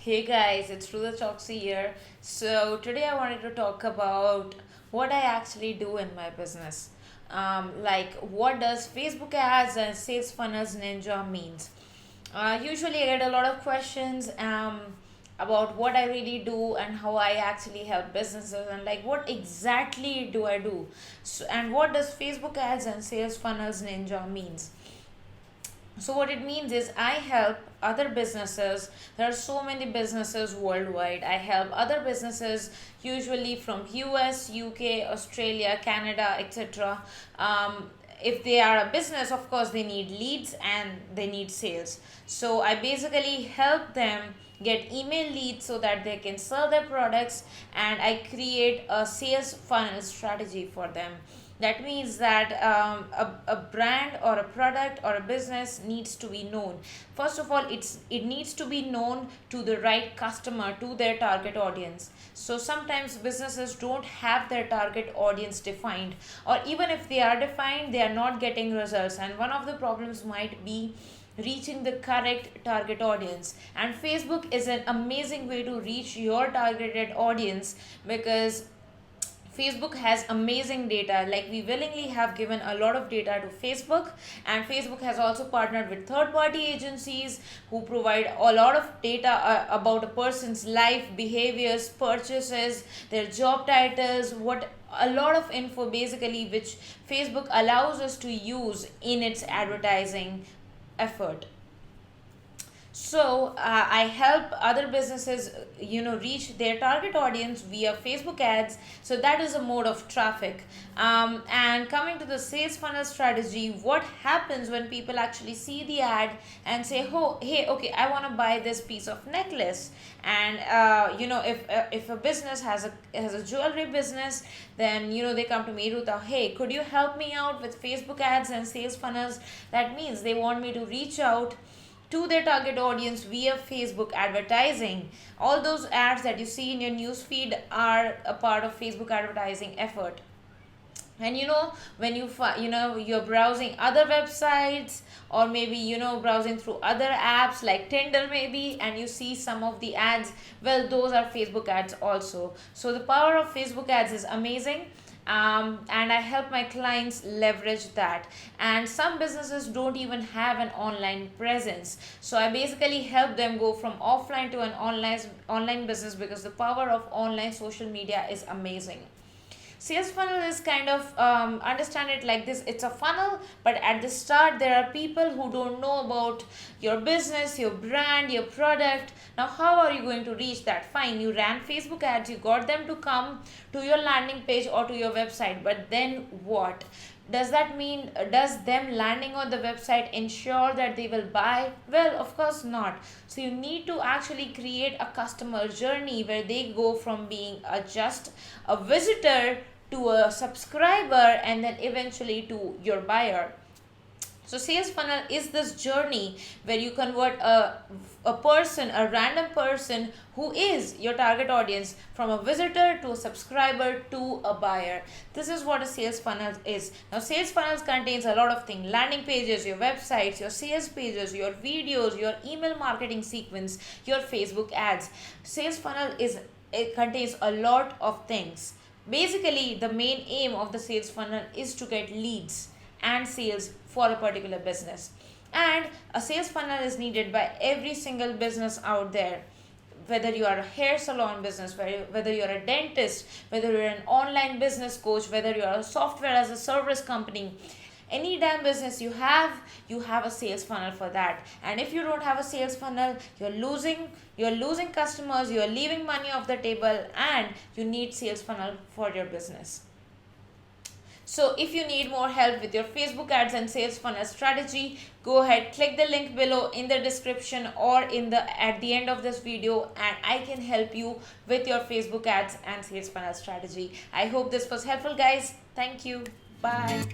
Hey guys, it's Ruda Choksi here. So today I wanted to talk about what I actually do in my business. Like what does Facebook ads and sales funnels ninja means? Usually I get a lot of questions about what I really do and how I actually help businesses and like what exactly do I do? And what does Facebook ads and sales funnels ninja means? So what it means is I help other businesses. There are so many businesses worldwide. I help other businesses, usually from US, UK, Australia, Canada, etc. If they are a business, of course they need leads and they need sales. So I basically help them get email leads so that they can sell their products, and I create a sales funnel strategy for them. That means that a brand or a product or a business needs to be known. First of all, it needs to be known to the right customer, to their target audience. So sometimes businesses don't have their target audience defined, or even if they are defined, they are not getting results. And one of the problems might be reaching the correct target audience. And Facebook is an amazing way to reach your targeted audience, because Facebook has amazing data. Like, we willingly have given a lot of data to Facebook, and Facebook has also partnered with third party agencies who provide a lot of data about a person's life, behaviors, purchases, their job titles, what a lot of info basically, which Facebook allows us to use in its advertising effort. So I help other businesses, reach their target audience via Facebook ads. So that is a mode of traffic. And coming to the sales funnel strategy, what happens when people actually see the ad and say, "Oh, hey, okay, I want to buy this piece of necklace." And if a business has a jewelry business, then they come to me, Ruta, hey, could you help me out with Facebook ads and sales funnels? That means they want me to reach out to their target audience via Facebook advertising. All those ads that you see in your newsfeed are a part of Facebook advertising effort. And when you're browsing other websites, or maybe browsing through other apps like Tinder maybe, and you see some of the ads, well, those are Facebook ads also. So the power of Facebook ads is amazing. And I help my clients leverage that. And some businesses don't even have an online presence, so I basically help them go from offline to an online business, because the power of online social media is amazing. Sales funnel is kind of, understand it like this: it's a funnel, but at the start there are people who don't know about your business, your brand, your product. Now how are you going to reach that? Fine, you ran Facebook ads, you got them to come to your landing page or to your website, but then what? Does that mean, does them landing on the website ensure that they will buy? Well, of course not. So you need to actually create a customer journey where they go from being just a visitor to a subscriber, and then eventually to your buyer. So sales funnel is this journey where you convert a random person who is your target audience, from a visitor to a subscriber to a buyer. This is what a sales funnel is. Now sales funnels contains a lot of things: landing pages, your websites, your sales pages, your videos, your email marketing sequence, your Facebook ads. Sales funnel is, it contains a lot of things. Basically, the main aim of the sales funnel is to get leads and sales for a particular business. And a sales funnel is needed by every single business out there. Whether you are a hair salon business, whether you're a dentist, whether you're an online business coach, whether you're a software as a service company, any damn business you have a sales funnel for that. And if you don't have a sales funnel, you're losing customers, you're leaving money off the table, and you need sales funnel for your business. So if you need more help with your Facebook ads and sales funnel strategy, go ahead, click the link below in the description or at the end of this video, and I can help you with your Facebook ads and sales funnel strategy. I hope this was helpful, guys. Thank you. Bye.